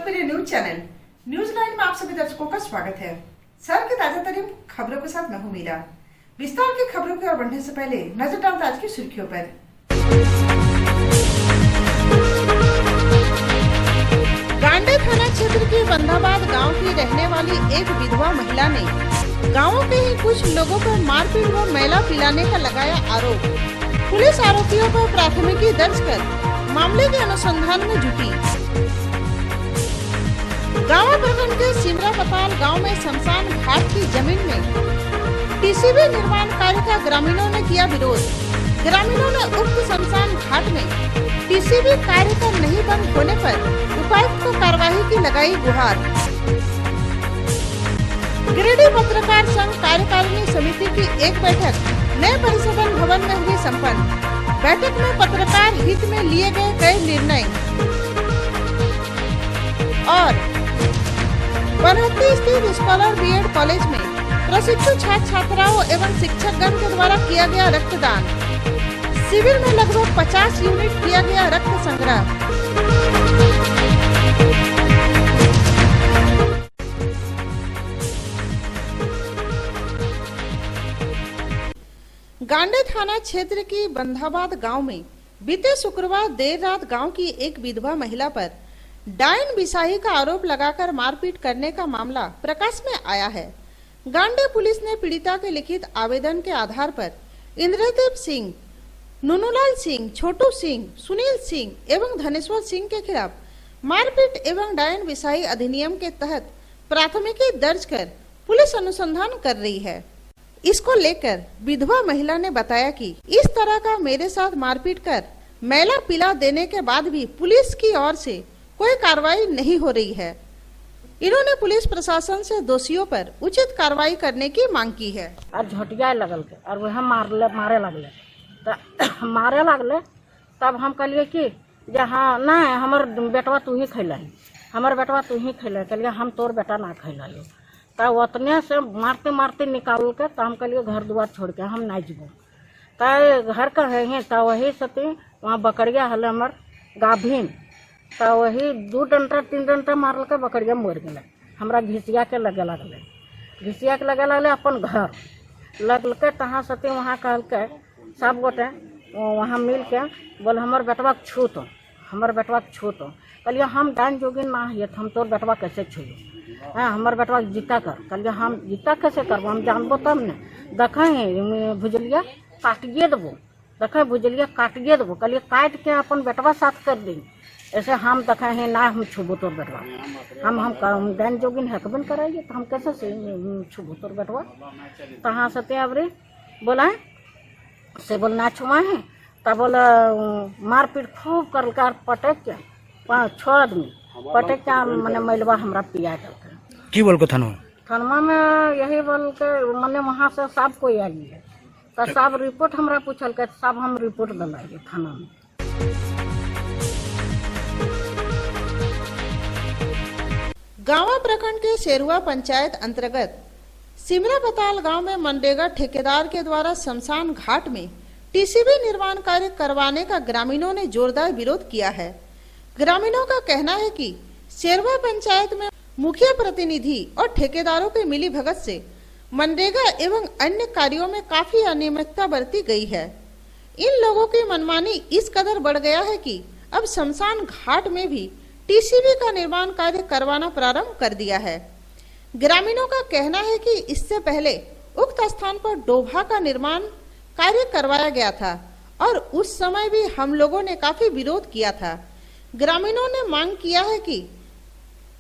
लोकप्रिय news channel news line में आप सभी दर्शकों का स्वागत है। शहर की ताजा तरीन खबरों के साथ मैं हूं मीरा। विस्तार की खबरों की ओर बढ़ने से पहले नजर डालते आज की सुर्खियों पर। गांडे थाना क्षेत्र के बंदाबाद गांव की रहने वाली एक विधवा महिला ने गांव के ही कुछ लोगों पर मारपीट व मैला पिलाने का लगाया आरोप। पुलिस आरोपियों पर प्राथमिकी दर्ज कर मामले के अनुसंधान में जुटी। गांव प्रखंड के सिमरा पताल गांव में शमशान घाट की जमीन में टीसीबी निर्माण कार्य का ग्रामीणों ने किया विरोध। ग्रामीणों ने उक्त शमशान घाट में टीसीबी कार्य का नहीं बंद होने पर उपायुक्त को कार्रवाई की लगाई गुहार। गिरिडीह पत्रकार संघ कार्यकारिणी समिति की एक बैठक नए परिसदन भवन में हुई संपन्न। बैठक में पत्रकार हित में लिए गए कई निर्णय और बनहट्टी स्थित स्कॉलर बीएड कॉलेज में प्रशिक्षु छात्र छात्राओं एवं शिक्षकगण के द्वारा किया गया रक्तदान। शिविर में लगभग 50 यूनिट किया गया रक्त संग्रह। गांडे थाना क्षेत्र की बंदाबाद गांव में बीते शुक्रवार देर रात गांव की एक विधवा महिला पर डायन बिसाही का आरोप लगाकर मारपीट करने का मामला प्रकाश में आया है। गांडे पुलिस ने पीड़िता के लिखित आवेदन के आधार पर इंद्रदेव सिंह, नुनुलाल सिंह, छोटू सिंह, सुनील सिंह एवं धनेश्वर सिंह के खिलाफ मारपीट एवं डायन बिसाही अधिनियम के तहत प्राथमिकी दर्ज कर पुलिस अनुसंधान कर रही है। इसको लेकर विधवा महिला ने बताया कि इस तरह का मेरे साथ मारपीट कर मैला पिला देने के बाद भी पुलिस की ओर से कोई कार्रवाई नहीं हो रही है। इन्होंने पुलिस प्रशासन से दोषियों पर उचित कार्रवाई करने की मांग की है। और झटिया लगल के और वह मारे लगले तो मारे लगले तब हम कहलिए कि हाँ नहीं हमर बेटवा तू ही खैला, हमर बेटवा तू ही खैला। कहलिए हम तोर बेटा ना खैला। तो उतने से मारते मारते निकाल के तो हम कहलिए घर द्वार छोड़ के हम नहीं जीबो। तो घर का है तो वही सती वहाँ बकरिया हल हमर गाभिन तो वही 2 डंटा 3 डंटा मारल के बकरिया मर गए। हमरा घिसिया के लगे लगले अपन घर लगल के तहाँ सती वहाँ कहल के सब गोटे वहाँ मिल के बोल हमर बेटवा छू तो कहलिए हम डायन जोगिन ना है हम तोर बेटवा कैसे छूँ। हाँ हमर बेटवा जीता कर। कहलिए हम जीता कैसे करबो, हम जानबो तब ने। देखें भुजलिया काटिए देबो, देखें भुजलिया काटिए देबो। कहलिए काट के अपन बेटवा साथ कर दी। ऐसे हम देखे हैं ना हम छुबो तोर बेटवा, हम डायन जोगिन हकबन कराइए तो हम कैसे से छुबो तोर बेटवा। तहाँ सत्य अबरे बोला से बोल ना छुआ है तब बोला मारपीट खूब कर पटक के 5-6 आदमी पटक के मैंने मैलवा हमरा पिया करके की बोल को थानवा में यही बोल के मैंने वहाँ से सब कोई आ गया तो सब रिपोर्ट हमरा पूछल के सब हम रिपोर्ट दिलाइए थाना में। गांवा प्रखंड के शेरुआ पंचायत अंतर्गत सिमरा पताल गांव में मनरेगा ठेकेदार के द्वारा शमशान घाट में टीसीबी निर्माण कार्य करवाने का ग्रामीणों ने जोरदार विरोध किया है। ग्रामीणों का कहना है कि शेरुआ पंचायत में मुखिया प्रतिनिधि और ठेकेदारों के मिली भगत से मनरेगा एवं अन्य कार्यों में काफी अनियमितता बरती गई है। इन लोगों की मनमानी इस कदर बढ़ गया है कि अब शमशान घाट में भी टीसीबी का निर्माण कार्य करवाना प्रारंभ कर दिया है। ग्रामीणों का कहना है कि इससे पहले उक्त स्थान पर डोभा का निर्माण कार्य करवाया गया था और उस समय भी हम लोगों ने काफी विरोध किया था। ग्रामीणों ने मांग किया है कि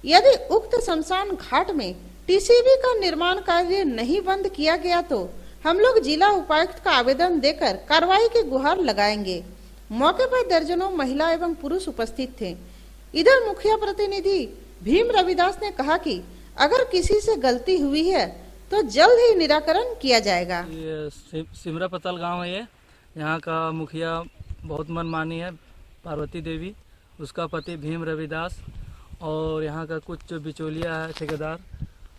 यदि उक्त शमशान घाट में टीसीबी का निर्माण कार्य नहीं बंद किया गया तो हम लोग जिला उपायुक्त का आवेदन देकर कार्रवाई की गुहार लगाएंगे। मौके पर दर्जनों महिला एवं पुरुष उपस्थित थे। इधर मुखिया प्रतिनिधि भीम रविदास ने कहा कि अगर किसी से गलती हुई है तो जल्द ही निराकरण किया जाएगा। ये सिमरा पताल गांव है। यहाँ का मुखिया बहुत मनमानी है, पार्वती देवी, उसका पति भीम रविदास और यहाँ का कुछ बिचौलिया है ठेकेदार।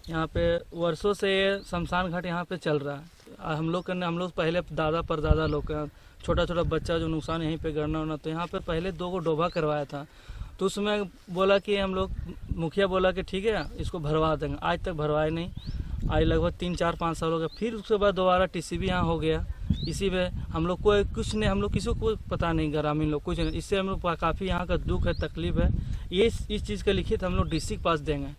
यहाँ पे वर्षों से ये शमशान घाट यहाँ पे चल रहा है। हम लोग पहले दादा परदादा लोग का छोटा छोटा बच्चा जो नुकसान यहीं पे करना होना, तो यहाँ पे पहले 2 डोभा करवाया था। तो उसमें बोला कि हम लोग मुखिया बोला कि ठीक है इसको भरवा देंगे, आज तक भरवाए नहीं। आज लगभग 3-4-5 साल हो गए। फिर उसके बाद दोबारा टीसीबी यहाँ हो गया। इसी में हम लोग को कुछ नहीं, हम लोग किसी को कोई पता नहीं, ग्रामीण लोग कुछ नहीं। इससे हम लोग काफ़ी यहाँ का दुख है, तकलीफ है। ये इस चीज़ का लिखित हम लोग डीसी के पास देंगे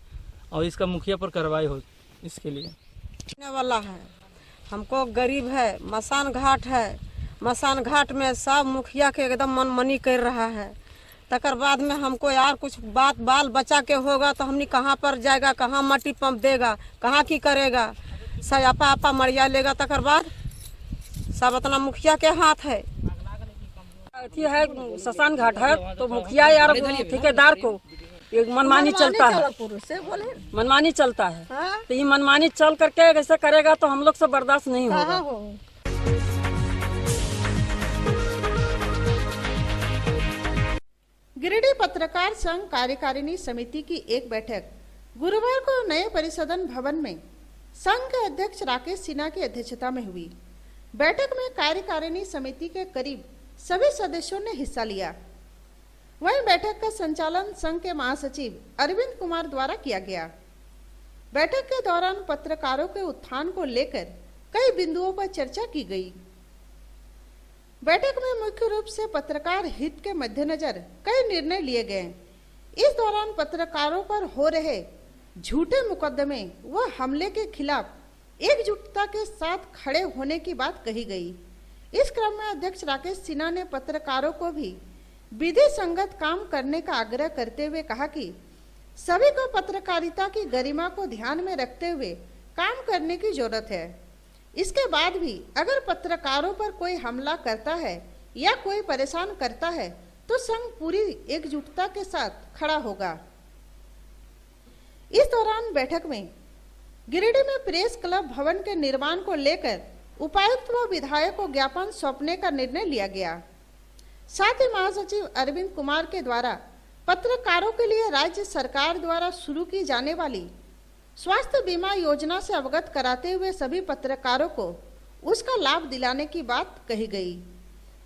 और इसका मुखिया पर कार्रवाई हो इसके लिए वाला है। हमको गरीब है, मसान घाट है, मसान घाट में सब मुखिया के एकदम मनमानी कर रहा है। तकर बाद में हमको यार कुछ बात बाल बच्चा के होगा तो हमने कहाँ पर जाएगा, कहाँ मट्टी पंप देगा, कहाँ की करेगा, सब आपा आपा मरिया लेगा। तकर बाद सब अपना मुखिया के हाथ है। है शमशान घाट है तो मुखिया यार ठेकेदार को एक मनमानी चलता है, मनमानी चलता है। तो ये मनमानी चल करके ऐसे करेगा तो हम लोग से बर्दाश्त नहीं होगा। गिरिडीह पत्रकार संघ कार्यकारिणी समिति की एक बैठक गुरुवार को नए परिसदन भवन में संघ के अध्यक्ष राकेश सिन्हा की अध्यक्षता में हुई। बैठक में कार्यकारिणी समिति के करीब सभी सदस्यों ने हिस्सा लिया। वहीं बैठक का संचालन संघ के महासचिव अरविंद कुमार द्वारा किया गया। बैठक के दौरान पत्रकारों के उत्थान को लेकर कई बिंदुओं पर चर्चा की गई। बैठक में मुख्य रूप से पत्रकार हित के मद्देनजर कई निर्णय लिए गए। इस दौरान पत्रकारों पर हो रहे झूठे मुकदमे व हमले के खिलाफ एकजुटता के साथ खड़े होने की बात कही गई। इस क्रम में अध्यक्ष राकेश सिन्हा ने पत्रकारों को भी विधि संगत काम करने का आग्रह करते हुए कहा कि सभी को पत्रकारिता की गरिमा को ध्यान में रखते हुए काम करने की जरूरत है। इसके बाद भी अगर पत्रकारों पर कोई हमला करता है या कोई परेशान करता है तो संघ पूरी एकजुटता के साथ खड़ा होगा। इस दौरान बैठक में गिरिडीह में प्रेस क्लब भवन के निर्माण को लेकर उपायुक्त व विधायक को ज्ञापन सौंपने का निर्णय लिया गया। साथ ही महासचिव अरविंद कुमार के द्वारा पत्रकारों के लिए राज्य सरकार द्वारा शुरू की जाने वाली स्वास्थ्य बीमा योजना से अवगत कराते हुए सभी पत्रकारों को उसका लाभ दिलाने की बात कही गई।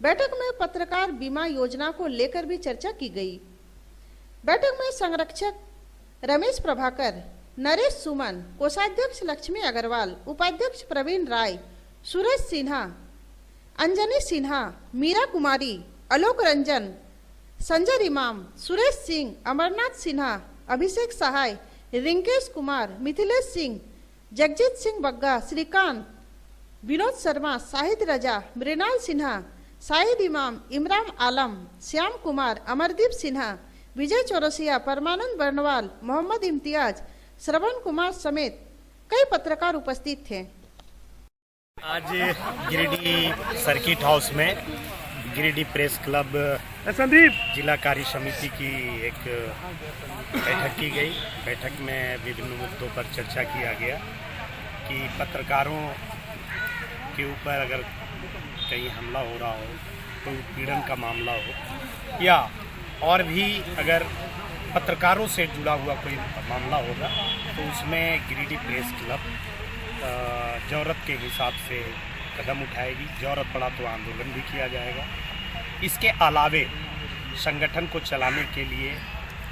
बैठक में पत्रकार बीमा योजना को लेकर भी चर्चा की गई। बैठक में संरक्षक रमेश प्रभाकर, नरेश सुमन, कोषाध्यक्ष लक्ष्मी अग्रवाल, उपाध्यक्ष प्रवीण राय, सुरेश सिन्हा, अंजनी सिन्हा, मीरा कुमारी, आलोक रंजन, संजय इमाम, सुरेश सिंह, अमरनाथ सिन्हा, अभिषेक सहाय, रिंकेश कुमार, मिथिलेश सिंह, जगजीत सिंह बग्गा, श्रीकांत, विनोद शर्मा, शाहिद रजा, मृणाल सिन्हा, शाहिद इमाम, इमरान आलम, श्याम कुमार, अमरदीप सिन्हा, विजय चौरसिया, परमानंद बर्नवाल, मोहम्मद इम्तियाज, श्रवण कुमार समेत कई पत्रकार उपस्थित थे। आज गिरिडीह सर्किट हाउस में गिरिडीह प्रेस क्लब जिला कार्य समिति की एक बैठक की गई। बैठक में विभिन्न मुद्दों पर चर्चा किया गया कि पत्रकारों के ऊपर अगर कहीं हमला हो रहा हो, कोई उत्पीड़न का मामला हो या और भी अगर पत्रकारों से जुड़ा हुआ कोई मामला होगा तो उसमें गिरिडीह प्रेस क्लब ज़रूरत के हिसाब से कदम उठाएगी। ज़रूरत पड़ा तो आंदोलन भी किया जाएगा। इसके अलावे संगठन को चलाने के लिए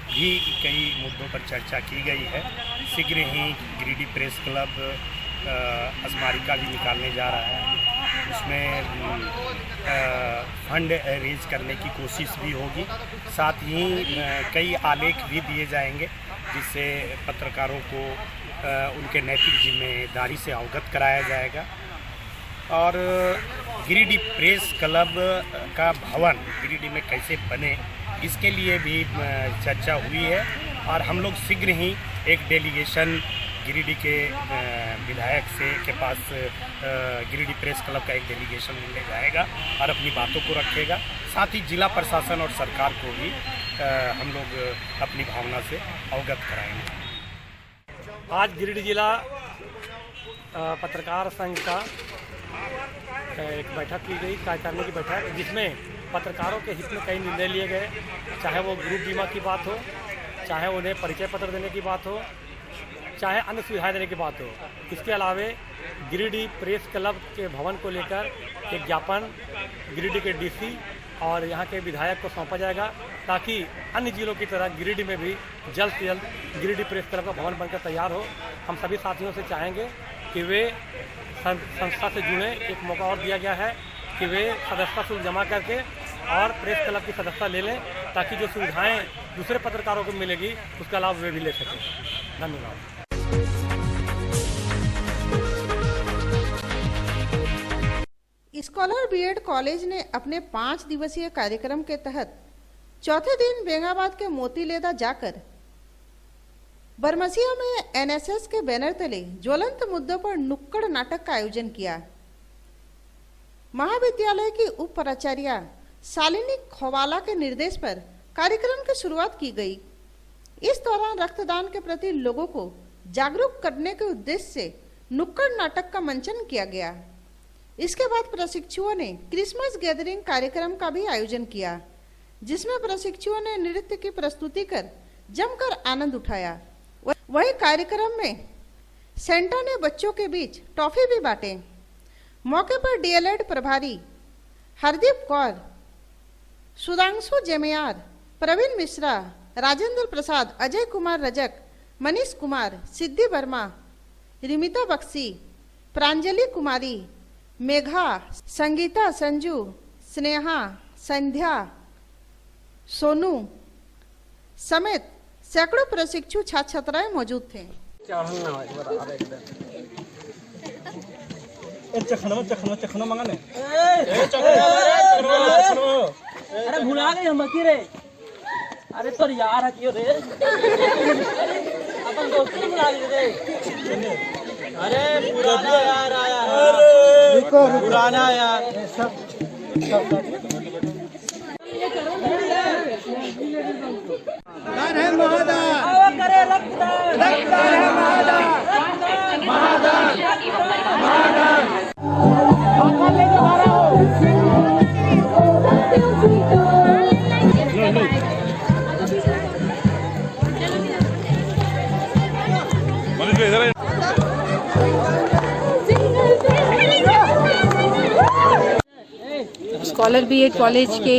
भी कई मुद्दों पर चर्चा की गई है। शीघ्र ही गिरिडीह प्रेस क्लब स्मारिका भी निकालने जा रहा है। उसमें फंड रेज करने की कोशिश भी होगी। साथ ही कई आलेख भी दिए जाएंगे जिससे पत्रकारों को उनके नैतिक जिम्मेदारी से अवगत कराया जाएगा। और गिरिडीह प्रेस क्लब का भवन गिरिडीह में कैसे बने इसके लिए भी चर्चा हुई है और हम लोग शीघ्र ही एक डेलीगेशन गिरिडीह के विधायक से के पास गिरिडीह प्रेस क्लब का एक डेलीगेशन ले जाएगा और अपनी बातों को रखेगा। साथ ही जिला प्रशासन और सरकार को भी हम लोग अपनी भावना से अवगत कराएंगे। आज गिरिडीह जिला पत्रकार संघ का एक बैठक की गई, कार्यकारिणी की बैठक, जिसमें पत्रकारों के हित में कई निर्णय लिए गए। चाहे वो ग्रुप बीमा की बात हो, चाहे उन्हें परिचय पत्र देने की बात हो, चाहे अन्य सुविधाएं देने की बात हो। इसके अलावे गिरिडीह प्रेस क्लब के भवन को लेकर एक ज्ञापन गिरिडीह के डीसी और यहाँ के विधायक को सौंपा जाएगा ताकि अन्य जिलों की तरह गिरिडीह में भी जल्द से जल्द गिरिडीह प्रेस क्लब का भवन बनकर तैयार हो। हम सभी साथियों से चाहेंगे कि वे संस्था से जुड़े। एक मौका और दिया गया है कि वे सदस्यता शुल्क जमा करके और प्रेस क्लब की सदस्यता ले लें, ताकि जो सुविधाएं दूसरे पत्रकारों को मिलेगी उसका लाभ वे भी ले सकें। धन्यवाद। स्कॉलर बीएड कॉलेज ने अपने 5 दिवसीय कार्यक्रम के तहत चौथे दिन बेंगाबाद के मोतीलेदा जाकर बरमसिया में एनएसएस के बैनर तले ज्वलंत मुद्दों पर नुक्कड़ नाटक का आयोजन किया। महाविद्यालय की उप प्राचार्या शालिनी खोवाला के निर्देश पर कार्यक्रम की शुरुआत की गई। इस दौरान रक्तदान के प्रति लोगों को जागरूक करने के उद्देश्य से नुक्कड़ नाटक का मंचन किया गया। इसके बाद प्रशिक्षुओं ने क्रिसमस गैदरिंग कार्यक्रम का भी आयोजन किया, जिसमें प्रशिक्षुओं ने नृत्य की प्रस्तुति कर जमकर आनंद उठाया। वही कार्यक्रम में सेंटा ने बच्चों के बीच टॉफी भी बांटे। मौके पर डीएलएड प्रभारी हरदीप कौर, सुधांशु जेमियार, प्रवीण मिश्रा, राजेंद्र प्रसाद, अजय कुमार रजक, मनीष कुमार, सिद्धि वर्मा, रिमिता बक्सी, प्रांजलि कुमारी, मेघा, संगीता, संजू, स्नेहा, संध्या, सोनू समेत सैकड़ों प्रशिक्षु छात्र छात्राएं मौजूद थे। अरे भुला गए हम रे। अरे तो यार हकियो रे। अपन दोस्त को बुला लिए रे। अरे पुराना यार आया। पुराना यार है महादान। करे रक्तदान है महादान। महादान स्कॉलर बीएड कॉलेज के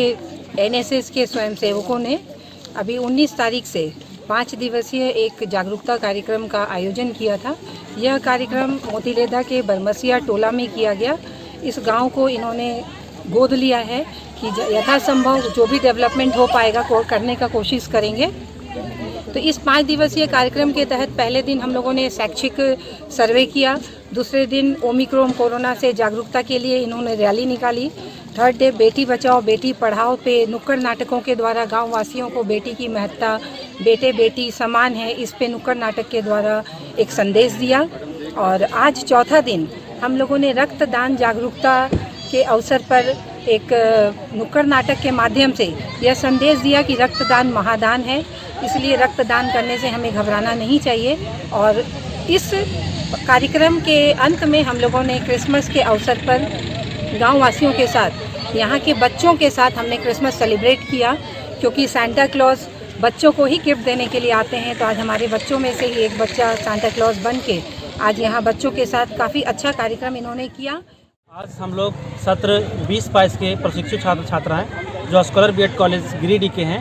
एनएसएस के स्वयंसेवकों ने अभी 19 तारीख से 5 दिवसीय एक जागरूकता कार्यक्रम का आयोजन किया था। यह कार्यक्रम मोतीलेदा के बरमसिया टोला में किया गया। इस गांव को इन्होंने गोद लिया है कि यथासंभव जो भी डेवलपमेंट हो पाएगा करने का कोशिश करेंगे। तो इस 5 दिवसीय कार्यक्रम के तहत पहले दिन हम लोगों ने शैक्षिक सर्वे किया, दूसरे दिन ओमिक्रॉन कोरोना से जागरूकता के लिए इन्होंने रैली निकाली, थर्ड डे बेटी बचाओ बेटी पढ़ाओ पे नुक्कड़ नाटकों के द्वारा गांव वासियों को बेटी की महत्ता, बेटे बेटी समान है, इस पे नुक्कड़ नाटक के द्वारा एक संदेश दिया। और आज चौथा दिन हम लोगों ने रक्तदान जागरूकता के अवसर पर एक नुक्कड़ नाटक के माध्यम से यह संदेश दिया कि रक्तदान महादान है, इसलिए रक्तदान करने से हमें घबराना नहीं चाहिए। और इस कार्यक्रम के अंत में हम लोगों ने क्रिसमस के अवसर पर गांव वासियों के साथ, यहाँ के बच्चों के साथ हमने क्रिसमस सेलिब्रेट किया, क्योंकि सांता क्लॉज बच्चों को ही गिफ्ट देने के लिए आते हैं। तो आज हमारे बच्चों में से ही एक बच्चा सांता क्लॉज बन के आज यहाँ बच्चों के साथ काफ़ी अच्छा कार्यक्रम इन्होंने किया। आज हम लोग सत्र 20-22 के प्रशिक्षु छात्र छात्रा हैं जो स्कॉलर बीएड कॉलेज गिरिडीह के हैं।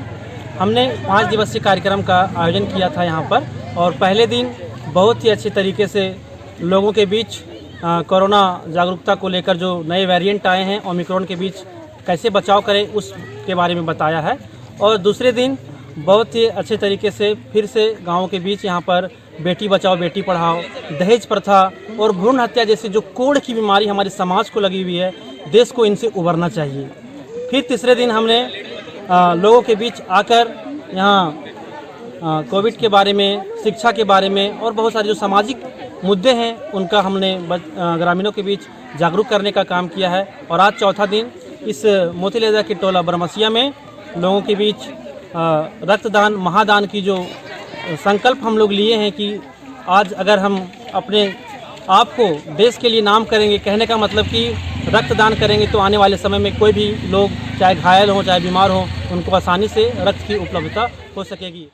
हमने 5 दिवसीय कार्यक्रम का आयोजन किया था यहाँ पर, और पहले दिन बहुत ही अच्छे तरीके से लोगों के बीच कोरोना जागरूकता को लेकर जो नए वेरिएंट आए हैं ओमिक्रॉन के बीच कैसे बचाव करें उसके बारे में बताया है। और दूसरे दिन बहुत ही अच्छे तरीके से फिर से गाँव के बीच यहाँ पर बेटी बचाओ बेटी पढ़ाओ, दहेज प्रथा और भ्रूण हत्या जैसे जो कोढ़ की बीमारी हमारे समाज को लगी हुई है, देश को इनसे उबरना चाहिए। फिर तीसरे दिन हमने लोगों के बीच आकर यहाँ कोविड के बारे में, शिक्षा के बारे में और बहुत सारे जो सामाजिक मुद्दे हैं उनका हमने ग्रामीणों के बीच जागरूक करने का काम किया है। और आज चौथा दिन इस मोतीलेदा के टोला बरमसिया में लोगों के बीच रक्तदान महादान की जो संकल्प हम लोग लिए हैं कि आज अगर हम अपने आप को देश के लिए नाम करेंगे, कहने का मतलब कि रक्तदान करेंगे तो आने वाले समय में कोई भी लोग चाहे घायल हो चाहे बीमार हो उनको आसानी से रक्त की उपलब्धता हो सकेगी।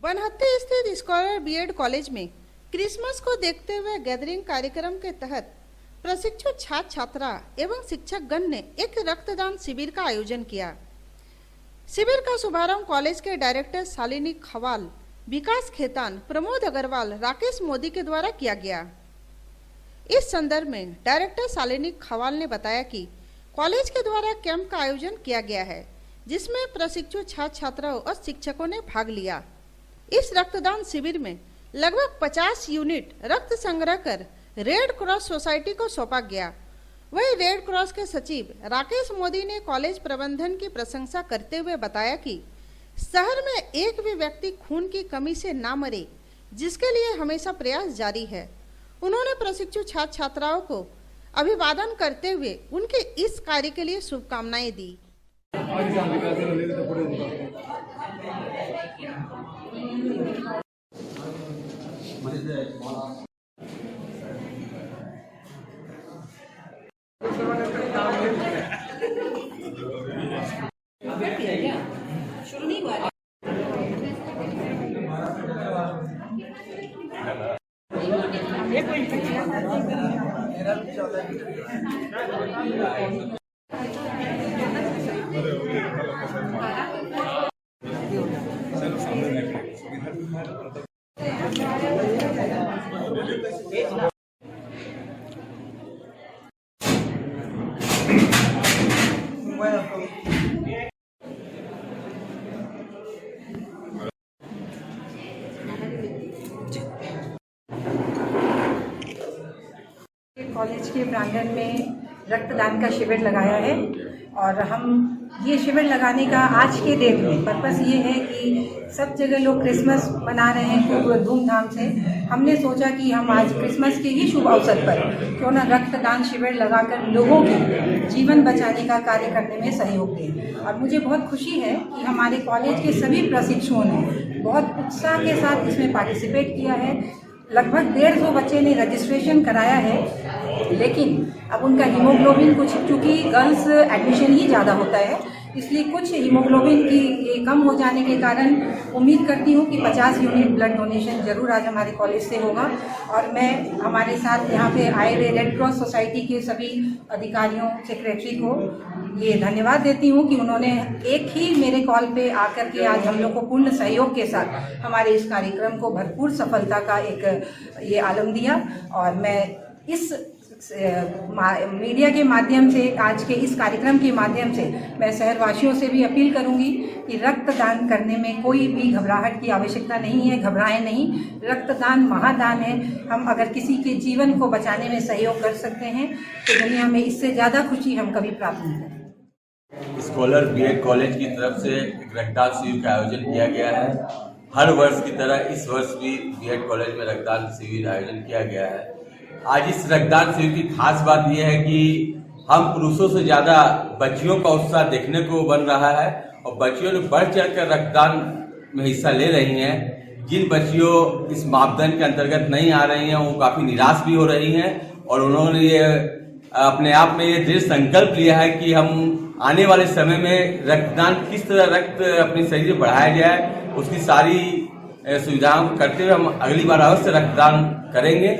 बनहत्ती स्थित स्कॉलर बीएड कॉलेज में क्रिसमस को देखते हुए गैदरिंग कार्यक्रम के तहत प्रशिक्षु छात्र छात्रा एवं शिक्षकगण ने एक रक्तदान शिविर का आयोजन किया। शिविर का शुभारंभ कॉलेज के डायरेक्टर शालिनी खवाल, विकास खेतान, प्रमोद अग्रवाल, राकेश मोदी के द्वारा किया गया। इस संदर्भ में डायरेक्टर शालिनी खवाल ने बताया कि कॉलेज के द्वारा कैंप का आयोजन किया गया है, जिसमें प्रशिक्षु छात्र छात्राओं और शिक्षकों ने भाग लिया। इस रक्तदान शिविर में लगभग 50 यूनिट रक्त संग्रह कर रेड क्रॉस सोसाइटी को सौंपा गया। वहीं रेड क्रॉस के सचिव राकेश मोदी ने कॉलेज प्रबंधन की प्रशंसा करते हुए बताया कि शहर में एक भी व्यक्ति खून की कमी से ना मरे, जिसके लिए हमेशा प्रयास जारी है। उन्होंने प्रशिक्षु छात्र छात्राओं को अभिवादन करते हुए उनके इस कार्य के लिए शुभकामनाएं दी। कॉलेज के प्रांगण में रक्तदान का शिविर लगाया है और हम ये शिविर लगाने का आज के डेट में पर्पस ये है कि सब जगह लोग क्रिसमस मना रहे हैं खूब धूमधाम से। हमने सोचा कि हम आज क्रिसमस के ही शुभ अवसर पर क्यों ना रक्तदान शिविर लगाकर लोगों के जीवन बचाने का कार्य करने में सहयोग दें। और मुझे बहुत खुशी है कि हमारे कॉलेज के सभी प्रशिक्षुओं ने बहुत उत्साह के साथ इसमें पार्टिसिपेट किया है। लगभग 150 बच्चे ने रजिस्ट्रेशन कराया है, लेकिन अब उनका हीमोग्लोबिन कुछ, चूँकि गर्ल्स एडमिशन ही ज़्यादा होता है, इसलिए कुछ हीमोग्लोबिन की कम हो जाने के कारण उम्मीद करती हूँ कि 50 यूनिट ब्लड डोनेशन जरूर आज हमारे कॉलेज से होगा। और मैं हमारे साथ यहाँ पे आए हुए रेड क्रॉस सोसाइटी के सभी अधिकारियों, सेक्रेटरी को ये धन्यवाद देती हूँ कि उन्होंने एक ही मेरे कॉल पे आकर के आज हम लोग को पूर्ण सहयोग के साथ हमारे इस कार्यक्रम को भरपूर सफलता का एक ये आलम दिया। और मैं इस मीडिया के माध्यम से, आज के इस कार्यक्रम के माध्यम से मैं शहरवासियों से भी अपील करूंगी कि रक्तदान करने में कोई भी घबराहट की आवश्यकता नहीं है, घबराएं नहीं। रक्तदान महादान है। हम अगर किसी के जीवन को बचाने में सहयोग कर सकते हैं तो दुनिया में इससे ज़्यादा खुशी हम कभी प्राप्त नहीं करें। स्कॉलर बीएड कॉलेज की तरफ से एक रक्तदान शिविर का आयोजन किया गया है। हर वर्ष की तरह इस वर्ष भी बीएड कॉलेज में रक्तदान शिविर आयोजन किया गया है। आज इस रक्तदान शिविर की खास बात यह है कि हम पुरुषों से ज्यादा बच्चियों का उत्साह देखने को बन रहा है और बच्चियों ने बढ़ चढ़कर रक्तदान में हिस्सा ले रही हैं। जिन बच्चियों इस मापदंड के अंतर्गत नहीं आ रही हैं वो काफी निराश भी हो रही हैं और उन्होंने ये अपने आप में ये दृढ़ संकल्प लिया है कि हम आने वाले समय में रक्तदान किस तरह रक्त अपने शरीर में बढ़ाया जाए उसकी सारी सुविधाओं को करते हुए हम अगली बार अवश्य रक्तदान करेंगे।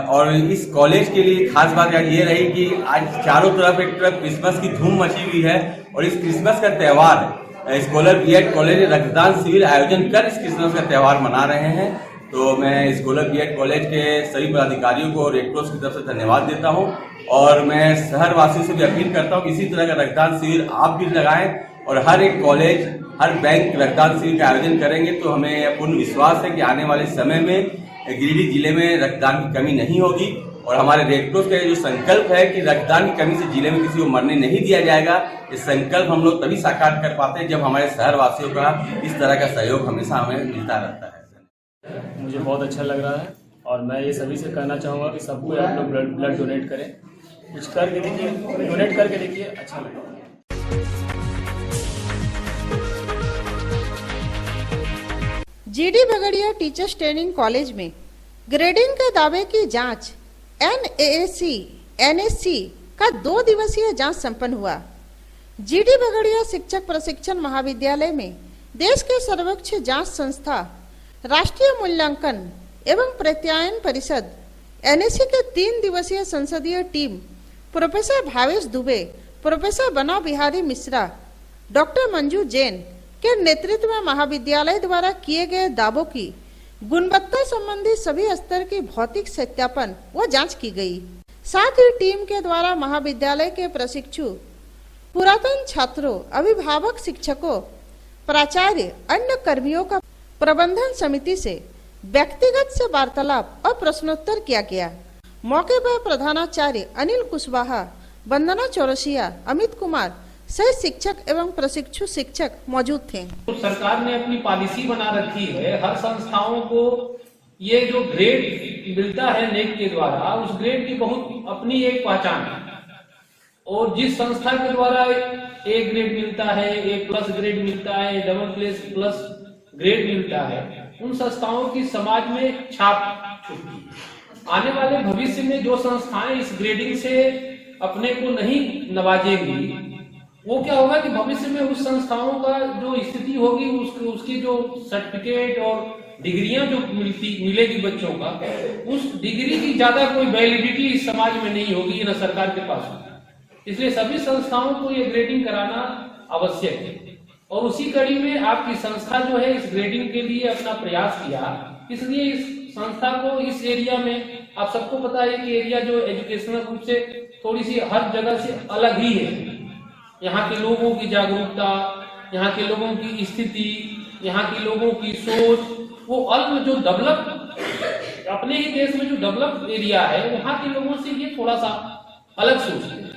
और इस कॉलेज के लिए खास बात ये रही कि आज चारों तरफ एक तरफ क्रिसमस की धूम मची हुई है और इस क्रिसमस का त्यौहार स्कॉलर बीएड कॉलेज रक्तदान शिविर आयोजन कर इस क्रिसमस का त्यौहार मना रहे हैं। तो मैं स्कॉलर बीएड कॉलेज के सभी पदाधिकारियों को रेड क्रॉस की तरफ से धन्यवाद देता हूं और मैं शहर वासियों से भी अपील करता हूं कि इसी तरह का रक्तदान शिविर आप भी लगाएं और हर एक कॉलेज, हर बैंक रक्तदान शिविर का आयोजन करेंगे तो हमें पूर्ण विश्वास है कि आने वाले समय में गिरिडीह जिले में रक्तदान की कमी नहीं होगी। और हमारे रेड क्रॉस का जो संकल्प है कि रक्तदान की कमी से जिले में किसी को मरने नहीं दिया जाएगा, इस संकल्प हम लोग तभी साकार कर पाते हैं जब हमारे शहर वासियों का इस तरह का सहयोग हमेशा हमें मिलता रहता है। मुझे बहुत अच्छा लग रहा है और मैं ये सभी से कहना चाहूँगा कि सबको आप लोग ब्लड डोनेट करें, कुछ करके देखिए, डोनेट करके देखिए, अच्छा लगेगा। GD Bagadia teachers training college में ग्रेडिंग के दावे की जांच NAAC NSC का 2 दिवसीय जांच संपन्न हुआ। जीडी बगड़िया शिक्षक प्रशिक्षण महाविद्यालय में देश के सर्वोच्च जांच संस्था राष्ट्रीय मूल्यांकन एवं प्रत्यायन परिषद एनएससी के 3 दिवसीय संसदीय team professor Bhavesh Dubey, professor बना बिहारी मिश्रा, डॉक्टर मंजू जैन के नेतृत्व में महाविद्यालय द्वारा किए गए दावों की गुणवत्ता संबंधी सभी स्तर की भौतिक सत्यापन व जांच की गई। साथ ही टीम के द्वारा महाविद्यालय के प्रशिक्षु, पुरातन छात्रों, अभिभावक, शिक्षकों, प्राचार्य, अन्य कर्मियों का प्रबंधन समिति से व्यक्तिगत से वार्तालाप और प्रश्नोत्तर किया गया। मौके पर प्रधानाचार्य अनिल कुशवाहा, वंदना चौरसिया, अमित कुमार सही शिक्षक एवं प्रशिक्षु शिक्षक मौजूद थे। तो सरकार ने अपनी पॉलिसी बना रखी है, हर संस्थाओं को ये जो ग्रेड मिलता है नेक के द्वारा, उस ग्रेड की बहुत अपनी एक पहचान है। और जिस संस्था के द्वारा ए ग्रेड मिलता है, A+ ग्रेड मिलता है, AA+ ग्रेड मिलता है, उन संस्थाओं की समाज में छाप छुपती है। आने वाले भविष्य में जो संस्थाएं इस ग्रेडिंग से अपने को नहीं नवाजेंगी, वो क्या होगा कि भविष्य में उस संस्थाओं का जो स्थिति होगी, उसकी जो सर्टिफिकेट और डिग्रियां जो मिलेगी बच्चों का, उस डिग्री की ज्यादा कोई वैलिडिटी इस समाज में नहीं होगी, न सरकार के पास होगी। इसलिए सभी संस्थाओं को ये ग्रेडिंग कराना आवश्यक है। और उसी कड़ी में आपकी संस्था जो है इस ग्रेडिंग के लिए अपना प्रयास किया। इसलिए इस संस्था को इस एरिया में, आप सबको पता है कि एरिया जो एजुकेशनल रूप से थोड़ी सी हर जगह से अलग ही है। यहाँ के लोगों की जागरूकता, यहाँ के लोगों की स्थिति, यहाँ के लोगों की सोच, वो अल्प जो डेवलप अपने ही देश में जो डेवलप एरिया है, वहाँ के लोगों से ये थोड़ा सा अलग सोचते हैं।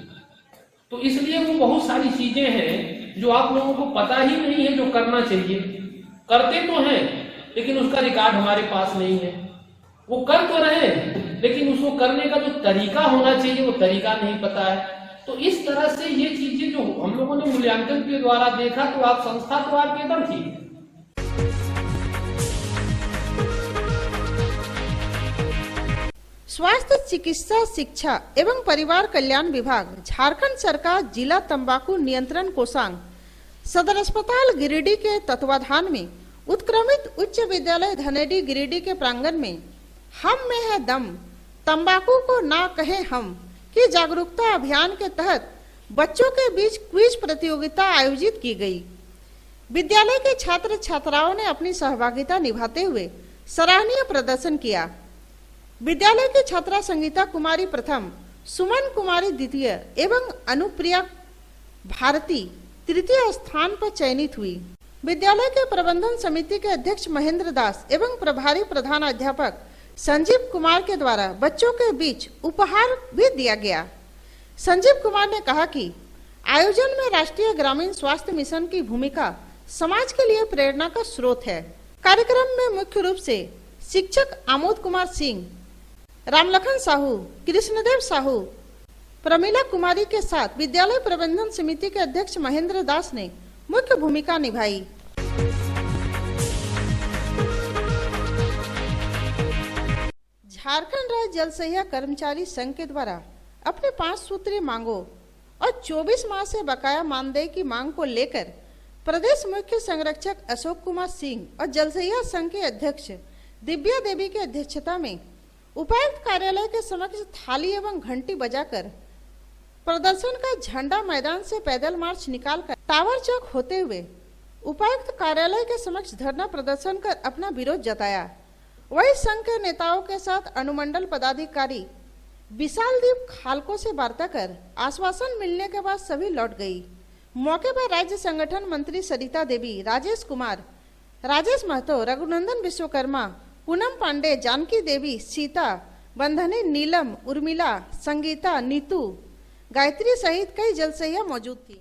तो इसलिए वो बहुत सारी चीजें हैं जो आप लोगों को पता ही नहीं है जो करना चाहिए। करते तो हैं लेकिन उसका रिकॉर्ड हमारे पास नहीं है। वो कर तो रहे हैं लेकिन उसको करने का जो तरीका होना चाहिए वो तरीका नहीं पता है। तो इस तरह से ये चीजें जो हम लोगों ने मूल्यांकन के द्वारा देखा, तो आप संस्था तो आपकी एकदम ठीक है। स्वास्थ्य, चिकित्सा, शिक्षा एवं परिवार कल्याण विभाग, झारखंड सरकार, जिला तंबाकू नियंत्रण कोषांग, सदर अस्पताल गिरिडीह के तत्वाधान में उत्क्रमित उच्च विद्यालय धनेडी गिरिडीह के प्रांगण में हम में है दम, तंबाकू को ना कहे हम की जागरूकता अभियान के तहत बच्चों के बीच क्विज प्रतियोगिता आयोजित की गई। विद्यालय के छात्र छात्राओं ने अपनी सहभागिता निभाते हुए सराहनीय प्रदर्शन किया। विद्यालय की छात्रा संगीता कुमारी प्रथम, सुमन कुमारी द्वितीय एवं अनुप्रिया भारती तृतीय स्थान पर चयनित हुई। विद्यालय के प्रबंधन समिति के अध्यक्ष महेंद्र दास एवं प्रभारी प्रधानाध्यापक संजीव कुमार के द्वारा बच्चों के बीच उपहार भी दिया गया। संजीव कुमार ने कहा कि आयोजन में राष्ट्रीय ग्रामीण स्वास्थ्य मिशन की भूमिका समाज के लिए प्रेरणा का स्रोत है। कार्यक्रम में मुख्य रूप से शिक्षक आमोद कुमार सिंह, रामलखन साहू, कृष्णदेव साहू, प्रमिला कुमारी के साथ विद्यालय प्रबंधन समिति के अध्यक्ष महेंद्र दास ने मुख्य भूमिका निभाई। झारखंड राज्य जल सहिया कर्मचारी संघ के द्वारा अपने 5 सूत्रीय मांगों और 24 माह से बकाया मानदेय की मांग को लेकर प्रदेश मुख्य संरक्षक अशोक कुमार सिंह और जल सहिया संघ के अध्यक्ष दिव्या देवी की अध्यक्षता में उपायुक्त कार्यालय के समक्ष थाली एवं घंटी बजाकर प्रदर्शन का झंडा मैदान से पैदल मार्च निकालकर टावर चौक होते हुए उपायुक्त कार्यालय के समक्ष धरना प्रदर्शन कर अपना विरोध जताया। वही संघ के नेताओं के साथ अनुमंडल पदाधिकारी विशालदीप खालको से वार्ता कर आश्वासन मिलने के बाद सभी लौट गई। मौके पर राज्य संगठन मंत्री सरिता देवी, राजेश कुमार, राजेश महतो, रघुनंदन विश्वकर्मा, पूनम पांडे, जानकी देवी, सीता, बंधनी, नीलम, उर्मिला, संगीता, नीतू, गायत्री सहित कई जलसहिया मौजूद थी।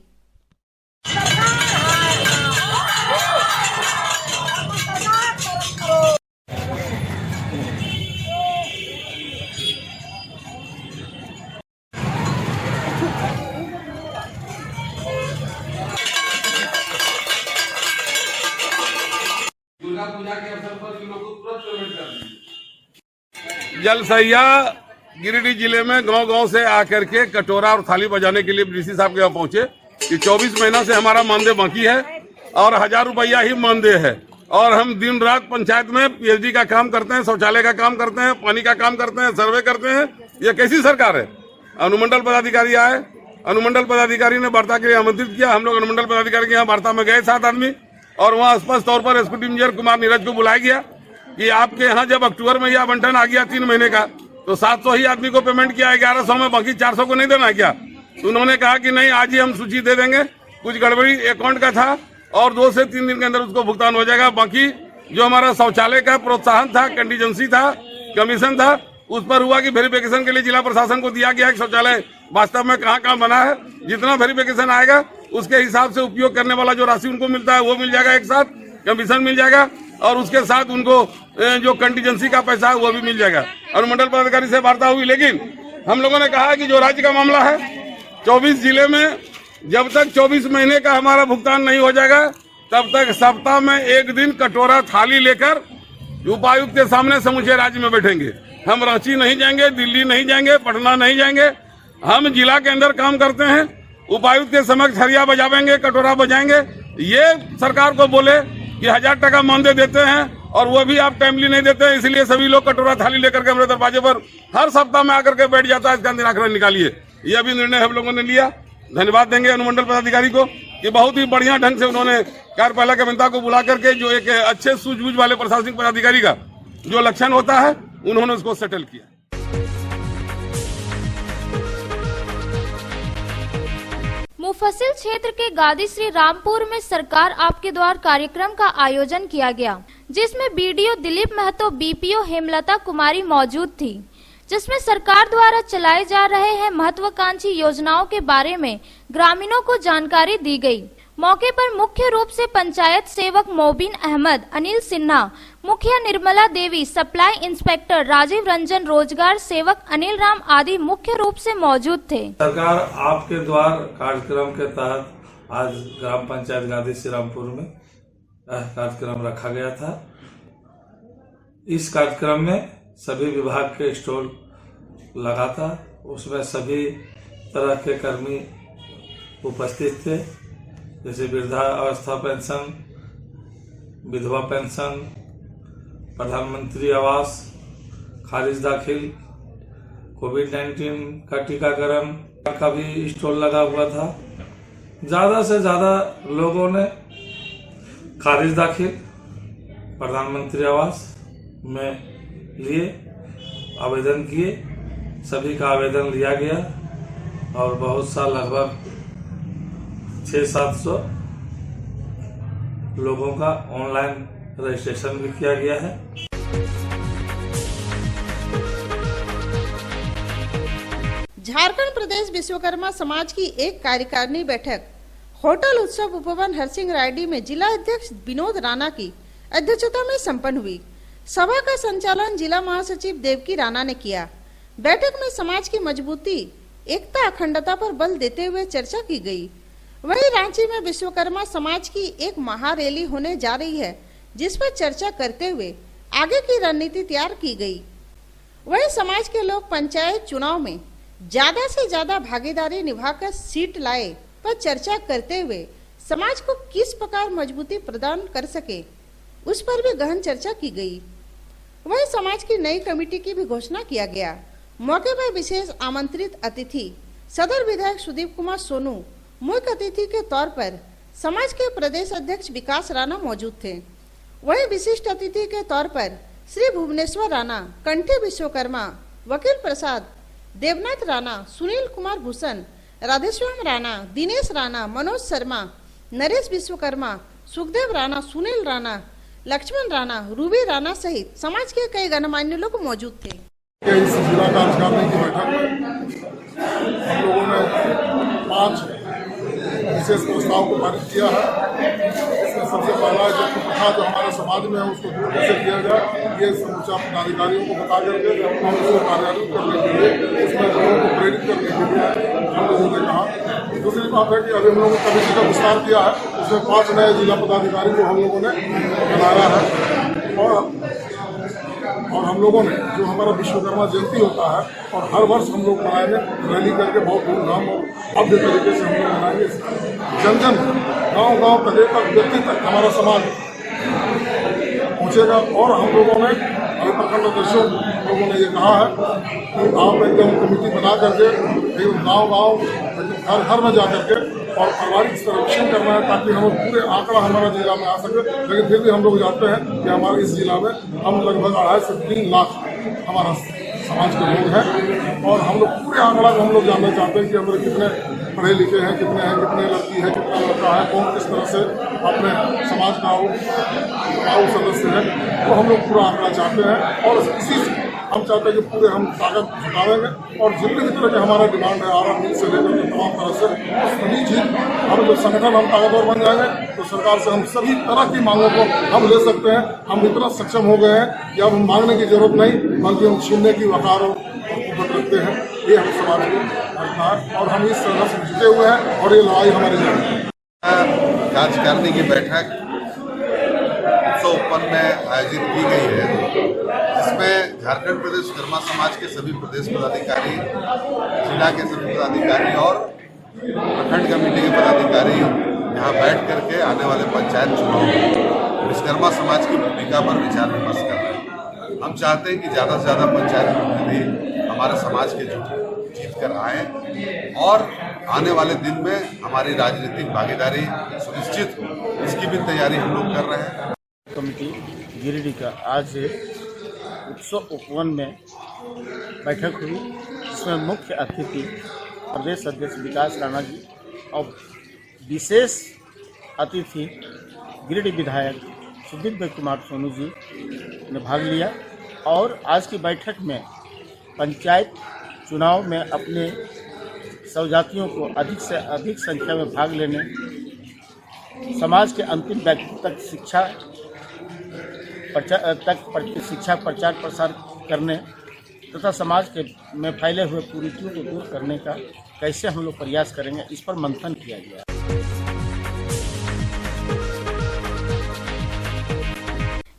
दुर्गा पूजा के अवसर पर लोग तुरंत पेमेंट कर दीजिए। जल सहिया गिरिडीह जिले में गांव-गांव से आकर के कटोरा और थाली बजाने के लिए डीसी साहब के यहाँ पहुंचे कि 24 महीना से हमारा मानदेय बाकी है और 1000 रुपया ही मानदेय है और हम दिन रात पंचायत में पीएचडी का काम करते हैं, शौचालय का काम करते हैं, पानी का काम करते हैं, सर्वे करते हैं। ये कैसी सरकार है? अनुमंडल पदाधिकारी आए, अनुमंडल पदाधिकारी ने वार्ता के लिए आमंत्रित किया। हम लोग अनुमंडल पदाधिकारी के यहाँ वार्ता में गए 7 आदमी, और वहाँ स्पष्ट तौर पर एसपी इंजीनियर कुमार नीरज को बुलाया गया कि आपके यहाँ जब अक्टूबर में यह आवंटन आ गया 3 महीने का, तो 700 ही आदमी को पेमेंट किया, 1100 में, बाकी 400 को नहीं देना है क्या? तो उन्होंने कहा कि नहीं, आज ही हम सूची दे देंगे, कुछ गड़बड़ी अकाउंट का था और 2 से 3 दिन के अंदर उसको भुगतान हो जाएगा। बाकी जो हमारा शौचालय का प्रोत्साहन था, कंटीजेंसी था, कमीशन था, उस पर हुआ कि वेरिफिकेशन के लिए जिला प्रशासन को दिया गया कि शौचालय वास्तव में कहाँ कहाँ बना है। जितना वेरिफिकेशन आएगा उसके हिसाब से उपयोग करने वाला जो राशि उनको मिलता है वो मिल जाएगा, एक साथ कमीशन मिल जाएगा, और उसके साथ उनको जो कंटीजेंसी का पैसा है वो भी मिल जाएगा। अनुमंडल पदाधिकारी से वार्ता हुई, लेकिन हम लोगों ने कहा कि जो राज्य का मामला है 24 जिले में जब तक 24 महीने का हमारा भुगतान नहीं हो जाएगा तब तक सप्ताह में 1 दिन कटोरा थाली लेकर उपायुक्त के सामने समूचे राज्य में बैठेंगे। हम रांची नहीं जाएंगे, दिल्ली नहीं जाएंगे, पटना नहीं जाएंगे, हम जिला के अंदर काम करते हैं। उपायुक्त के समक्ष हरिया बजावेंगे, कटोरा बजाएंगे। ये सरकार को बोले कि 1000 टका मानदेय देते हैं और वो भी आप टाइमली नहीं देते हैं, इसलिए सभी लोग कटोरा थाली लेकर के हमारे दरवाजे पर हर सप्ताह में आकर के बैठ जाता है, इसका निराकरण निकालिए। यह भी निर्णय हम लोगों ने लिया। धन्यवाद देंगे अनुमंडल पदाधिकारी को कि बहुत ही बढ़िया ढंग से उन्होंने कार्यपालक अभियंता को बुला करके जो एक अच्छे सूझबूझ वाले प्रशासनिक पदाधिकारी का जो लक्षण होता है उन्होंने उसको सेटल किया। मुफस्सिल क्षेत्र के गादी श्री रामपुर में सरकार आपके द्वार कार्यक्रम का आयोजन किया गया, जिसमें बीडीओ दिलीप महतो, बीपीओ हेमलता कुमारी मौजूद थी, जिसमें सरकार द्वारा चलाए जा रहे हैं महत्वाकांक्षी योजनाओं के बारे में ग्रामीणों को जानकारी दी गई। मौके पर मुख्य रूप से पंचायत सेवक मोबिन अहमद, अनिल सिन्हा, मुखिया निर्मला देवी, सप्लाई इंस्पेक्टर राजीव रंजन, रोजगार सेवक अनिल राम आदि मुख्य रूप से मौजूद थे। सरकार आपके द्वार कार्यक्रम के तहत आज ग्राम पंचायत गादी श्री रामपुर में कार्यक्रम रखा गया था। इस कार्यक्रम में सभी विभाग के स्टॉल लगा था, उसमें सभी तरह के कर्मी उपस्थित थे, जैसे वृद्धावस्था पेंशन, विधवा पेंशन, प्रधानमंत्री आवास, खारिज दाखिल, कोविड-19 का टीकाकरण का भी स्टॉल लगा हुआ था। ज्यादा से ज्यादा लोगों ने खारिज दाखिल, प्रधानमंत्री आवास में लिए आवेदन किए, सभी का आवेदन लिया गया और बहुत सा लगभग 600-700 लोगों का ऑनलाइन रजिस्ट्रेशन भी किया गया है। झारखंड प्रदेश विश्वकर्मा समाज की एक कार्यकारिणी बैठक होटल उत्सव उपवन हरसिंह रायडी में जिला अध्यक्ष विनोद राणा की अध्यक्षता में संपन्न हुई। सभा का संचालन जिला महासचिव देवकी राणा ने किया। बैठक में समाज की मजबूती, एकता, अखंडता पर बल देते हुए चर्चा की गई। वहीं रांची में विश्वकर्मा समाज की एक महारैली होने जा रही है, जिस पर चर्चा करते हुए आगे की रणनीति तैयार की गई। वहीं समाज के लोग पंचायत चुनाव में ज्यादा से ज्यादा भागीदारी निभाकर सीट लाए पर चर्चा करते हुए समाज को किस प्रकार मजबूती प्रदान कर सके, उस पर भी गहन चर्चा की गई। वहीं समाज की नई कमेटी की भी घोषणा किया गया। मौके पर विशेष आमंत्रित अतिथि सदर विधायक सुदीप कुमार सोनू, मुख्य अतिथि के तौर पर समाज के प्रदेश अध्यक्ष विकास राणा मौजूद थे। वहीं विशिष्ट अतिथि के तौर पर श्री भुवनेश्वर राणा, कंठी विश्वकर्मा, वकील प्रसाद, देवनाथ राणा, सुनील कुमार भूषण, राधेश्याम राणा, दिनेश राणा, मनोज शर्मा, नरेश विश्वकर्मा, सुखदेव राणा, सुनील राणा, लक्ष्मण राणा, रूबी राणा सहित समाज के कई गणमान्य लोग मौजूद थे। इस जिला कार्यकारिणी की बैठक में हम लोगों ने 5 विशेष प्रस्ताव को पारित किया है। इसमें सबसे पहला जो प्रथा जो हमारे समाज में है उसको दूर कैसे किया जाए, ये समूचा पदाधिकारियों को बता करके हम उसको कार्यान्वित करने के लिए, उसमें लोगों को प्रेरित करने के लिए हम लोगों ने कहा। दूसरी बात है कि अभी हम लोगों ने कमेटी का विस्तार किया है, उसमें 5 नए जिला पदाधिकारी को हम लोगों ने बनाया है। और हम लोगों ने जो हमारा विश्वकर्मा जयंती होता है और हर वर्ष हम लोग मनाएंगे, रैली करके बहुत धूमधाम और भव्य तरीके से हम लोग मनाएंगे। जन जन, गाँव गाँव, तक व्यक्ति तक हमारा समाज पहुँचेगा। और हम लोगों ने हमारे प्रखंड अध्यक्षों लोगों ने ये कहा है कि आप एकदम कमेटी बना करके एकदम गाँव एकदम घर में जा करके और पारिवारिक सर्वेक्षण करना है, ताकि हम पूरे आंकड़ा हमारा जिला में आ सके। लेकिन फिर भी हम लोग जानते हैं कि हमारे इस जिला में हम लगभग 2.5 से 3 लाख हमारा समाज के लोग हैं, और हम लोग पूरे आंकड़ा को हम लोग जानना चाहते हैं कि हमारे कितने पढ़े लिखे हैं, कितने लड़की है, कितना लड़का है, कौन किस तरह से अपने समाज का वो सदस्य है, वो हम लोग पूरा आंकड़ा चाहते हैं। और इसी से हम चाहते हैं कि पूरे हम ताकत जुटावेंगे और जितने भी तरह के हमारा डिमांड है आरा मिल से लेकर के तमाम तरह से सभी चीज हम जो संगठन हम ताकतवर बन जाएंगे तो सरकार से हम सभी तरह की मांगों को हम ले सकते हैं। हम इतना सक्षम हो गए हैं कि अब हम मांगने की जरूरत नहीं, बल्कि हम छीनने की वकारों को रखते हैं। ये हम समाज को रखना है और हम इस तरह से जुटे हुए हैं और ये लड़ाई हमारी जारी है। कार्यकारिणी की बैठक उत्सव में आयोजित की गई है, जिसमें झारखंड प्रदेश विश्वकर्मा समाज के सभी प्रदेश पदाधिकारी, जिला के सभी पदाधिकारी और प्रखंड कमेटी के पदाधिकारी यहाँ बैठ करके आने वाले पंचायत चुनाव में विश्वकर्मा समाज की भूमिका पर विचार विमर्श कर रहे हैं। हम चाहते हैं कि ज़्यादा से ज़्यादा पंचायत प्रतिनिधि हमारे समाज के जीत कर आए और आने वाले दिन में हमारी राजनीतिक भागीदारी सुनिश्चित हो, इसकी भी तैयारी हम लोग कर रहे हैं। कमेटी गिरिडीह का आज उत्सव उपवन में बैठक हुई, जिसमें मुख्य अतिथि प्रदेश अध्यक्ष विकास राणा जी और विशेष अतिथि गिरिडीह विधायक सुदीप कुमार सोनू जी ने भाग लिया। और आज की बैठक में पंचायत चुनाव में अपने सहयोगियों को अधिक से अधिक संख्या में भाग लेने, समाज के अंतिम व्यक्ति तक शिक्षा प्रचार प्रसार करने तथा समाज के में फैले हुए कुरीतियों को दूर करने का कैसे हम लोग प्रयास करेंगे, इस पर मंथन किया गया।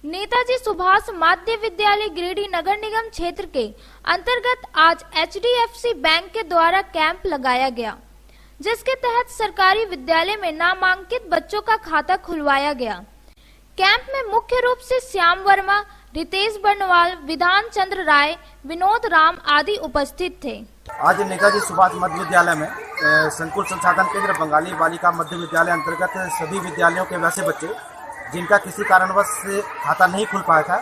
नेताजी सुभाष माध्य विद्यालय गिरिडीह नगर निगम क्षेत्र के अंतर्गत आज HDFC बैंक के द्वारा कैंप लगाया गया, जिसके तहत सरकारी विद्यालय में नामांकित बच्चों का खाता खुलवाया गया। कैंप में मुख्य रूप से श्याम वर्मा, रितेश बर्नवाल, विधान चंद्र राय, विनोद राम आदि उपस्थित थे। आज नेताजी सुभाष मध्य विद्यालय में संकुल संसाधन केंद्र बंगाली बालिका मध्य विद्यालय अंतर्गत सभी विद्यालयों के वैसे बच्चे जिनका किसी कारणवश से खाता नहीं खुल पाया था,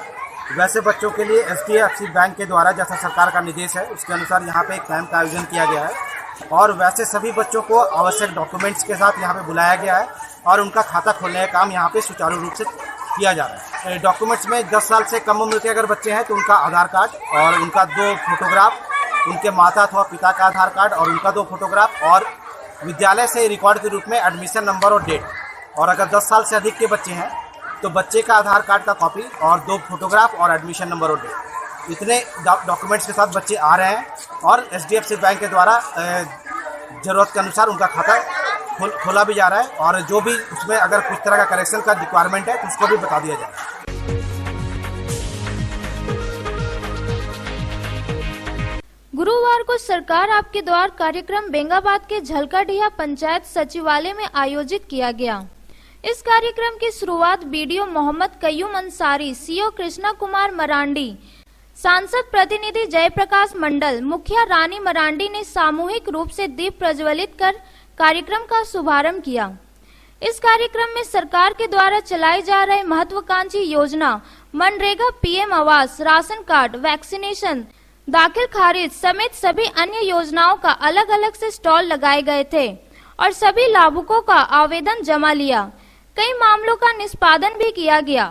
वैसे बच्चों के लिए HDFC बैंक के द्वारा जैसा सरकार का निर्देश है उसके अनुसार यहाँ पे एक कैंप का आयोजन किया गया है और वैसे सभी बच्चों को आवश्यक डॉक्यूमेंट्स के साथ यहाँ पे बुलाया गया है और उनका खाता खोलने का काम यहाँ पे सुचारू रूप से किया जा रहा है। डॉक्यूमेंट्स में 10 साल से कम उम्र के अगर बच्चे हैं तो उनका आधार कार्ड और उनका 2 फोटोग्राफ, उनके माता अथवा पिता का आधार कार्ड और उनका 2 फोटोग्राफ और विद्यालय से रिकॉर्ड के रूप में एडमिशन नंबर और डेट, और अगर 10 साल से अधिक के बच्चे हैं तो बच्चे का आधार कार्ड का कॉपी और 2 फोटोग्राफ और एडमिशन नंबर और डेट, इतने डॉक्यूमेंट्स के साथ बच्चे आ रहे हैं और HDFC बैंक के द्वारा ज़रूरत के अनुसार उनका खाता खोला भी जा रहा है और जो भी उसमें अगर कुछ तरह का करेक्शन का रिक्वायरमेंट है तो उसको भी बता दिया जा रहा है। गुरुवार को सरकार आपके द्वार कार्यक्रम बेंगाबाद के झलकाडीहा पंचायत सचिवालय में आयोजित किया गया। इस कार्यक्रम की शुरुआत BDO मोहम्मद कयूम अंसारी, CO कृष्णा कुमार मरांडी, सांसद प्रतिनिधि जयप्रकाश मंडल, मुखिया रानी मरांडी ने सामूहिक रूप से दीप प्रज्वलित कर कार्यक्रम का शुभारंभ किया। इस कार्यक्रम में सरकार के द्वारा चलाई जा रहे महत्वाकांक्षी योजना मनरेगा, PM आवास, राशन कार्ड, वैक्सीनेशन, दाखिल खारिज समेत सभी अन्य योजनाओं का अलग अलग से स्टॉल लगाए गए थे और सभी लाभुकों का आवेदन जमा लिया। कई मामलों का निष्पादन भी किया गया।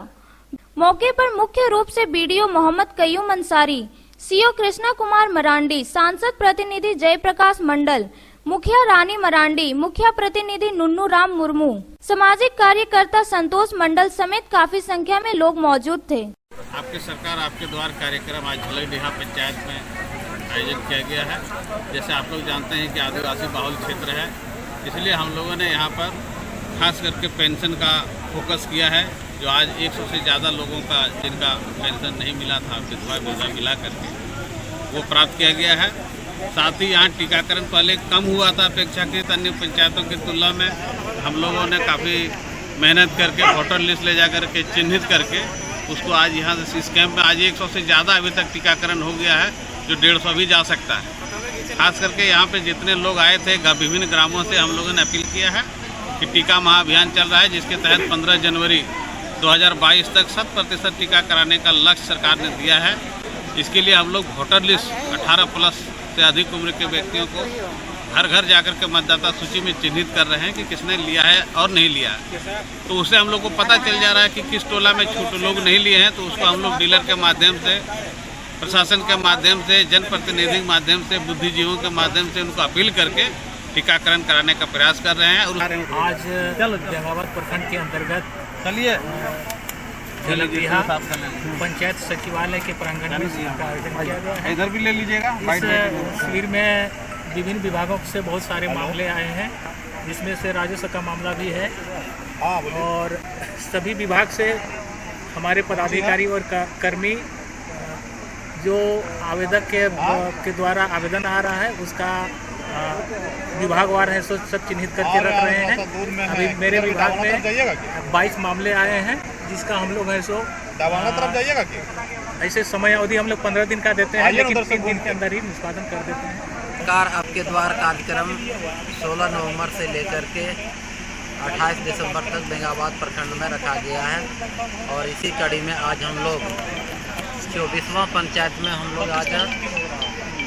मौके पर मुख्य रूप से BDO मोहम्मद कयूम अंसारी, CO कृष्णा कुमार मरांडी, सांसद प्रतिनिधि जयप्रकाश मंडल, मुखिया रानी मरांडी, मुखिया प्रतिनिधि नुन्नू राम मुर्मू, सामाजिक कार्यकर्ता संतोष मंडल समेत काफी संख्या में लोग मौजूद थे। आपकी सरकार आपके द्वार कार्यक्रम आज झलकाडीहा पंचायत में आयोजित किया गया है। जैसे आप लोग जानते हैं कि आदिवासी बहुल क्षेत्र है, इसलिए हम लोगों ने यहाँ पर खास करके पेंशन का फोकस किया है, जो आज 100 से ज़्यादा लोगों का जिनका पेंशन नहीं मिला था, विधवा मिला करके वो प्राप्त किया गया है। साथ ही यहाँ टीकाकरण पहले कम हुआ था अपेक्षाकृत अन्य पंचायतों की तुलना में। हम लोगों ने काफ़ी मेहनत करके वोटर लिस्ट ले जा करके चिन्हित करके उसको आज यहाँ से इस कैंप में आज 100 से ज़्यादा अभी तक टीकाकरण हो गया है, जो 150 भी जा सकता है। खास करके यहाँ पे जितने लोग आए थे विभिन्न ग्रामों से हम लोगों ने अपील किया है कि टीका महाअभियान चल रहा है, जिसके तहत 15 जनवरी 2022 तक 100% टीका कराने का लक्ष्य सरकार ने दिया है। इसके लिए हम लोग वोटर लिस्ट 18+ से अधिक उम्र के व्यक्तियों को घर घर जाकर के मतदाता सूची में चिन्हित कर रहे हैं कि किसने लिया है और नहीं लिया है। तो उससे हम लोग को पता चल जा रहा है कि किस टोला में छोटे लोग नहीं लिए हैं, तो उसको हम लोग डीलर के माध्यम से, प्रशासन के माध्यम से, जनप्रतिनिधि के माध्यम से, बुद्धिजीवियों के माध्यम से उनको अपील करके टीकाकरण कराने का प्रयास कर रहे हैं। और आज बेंगावत प्रखंड के अंतर्गत झलकड़िया पंचायत सचिवालय के प्रांगण में शिविर का आयोजन किया गया है। इधर भी ले लीजिएगा। इस शिविर में विभिन्न विभागों से बहुत सारे मामले आए हैं, जिसमें से राजस्व का मामला भी है और सभी विभाग से हमारे पदाधिकारी और कर्मी जो आवेदक के द्वारा आवेदन आ रहा है उसका विभागवार है सब चिन्हित करके रख रहे हैं। अभी मेरे विभाग में 22 मामले आए हैं, जिसका हम लोग है सो ऐसे समय अवधि हम लोग 15 दिन का देते हैं, लेकिन 3 दिन के अंदर ही निष्पादन कर देते हैं। सरकार आपके द्वार कार्यक्रम 16 नवंबर से लेकर के 28 दिसंबर तक बेंगाबाद प्रखंड में रखा गया है और इसी कड़ी में आज हम लोग 24वां पंचायत में हम लोग आज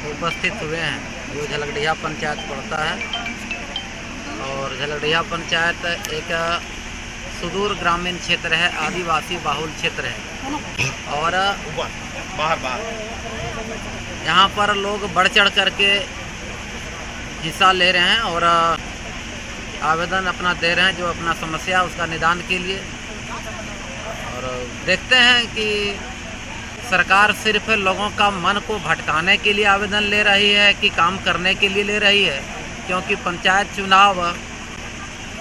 उपस्थित हुए हैं, जो झलकड़िया पंचायत पड़ता है। और झलकड़िया पंचायत एक सुदूर ग्रामीण क्षेत्र है, आदिवासी बाहुल क्षेत्र है और यहाँ पर लोग बढ़ चढ़ करके हिस्सा ले रहे हैं और आवेदन अपना दे रहे हैं, जो अपना समस्या उसका निदान के लिए। और देखते हैं कि सरकार सिर्फ लोगों का मन को भटकाने के लिए आवेदन ले रही है कि काम करने के लिए ले रही है, क्योंकि पंचायत चुनाव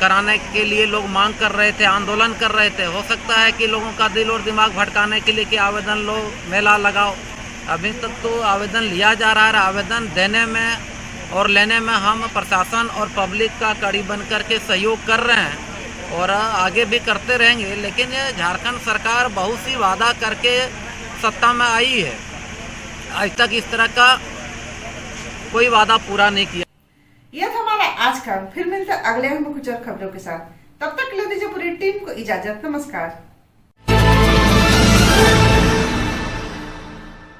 कराने के लिए लोग मांग कर रहे थे, आंदोलन कर रहे थे। हो सकता है कि लोगों का दिल और दिमाग भटकाने के लिए कि आवेदन लो, मेला लगाओ। अभी तक तो आवेदन लिया जा रहा है। आवेदन देने में और लेने में हम प्रशासन और पब्लिक का कड़ी बन कर के सहयोग कर रहे हैं और आगे भी करते रहेंगे। लेकिन ये झारखंड सरकार बहुत सी वादा करके सत्ता में आई है, आज तक इस तरह का कोई वादा पूरा नहीं किया। यह था हमारा आज का। फिर मिलते अगले में कुछ और खबरों के साथ। तब तक ले दीजिए पूरी टीम को इजाजत। नमस्कार।